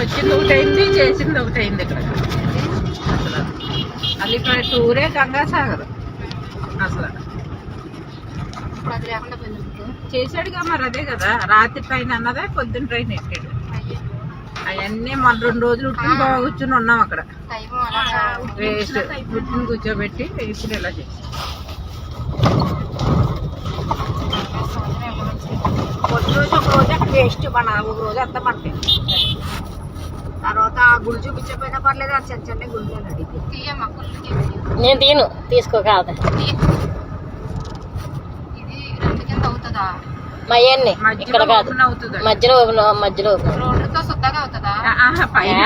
వచ్చింది ఒకటైంది, చేసింది ఒకటైంది. ఇక్కడ అసలు అల్లిపల్లి టూరే గంగాసాగర్ అసలు చేశాడుగా. మరి అదే కదా, రాత్రి ట్రైన్ అన్నదే పొద్దున్న ట్రైన్ ఎక్కాడు. అవన్నీ మన 2 రోజులు ఉట్టుని బాగా కూర్చుని ఉన్నాం అక్కడ. వేస్ట్ ఉట్టుని కూర్చోబెట్టి ఇప్పుడు ఇలా చేసి రోజు ఒక రోజు అక్కడ వేస్ట్. మన ఒక రోజు అంతా మనకి తర్వాత ఆ గుడి చూపించకపోయినా పర్లేదు, ఆ చెంచండి గుడి అడిగి నేను తీను, తీసుకో కాదు మయ్యన్ని ఇక్కడ కాదు, మధ్యలో మధ్యలో పైన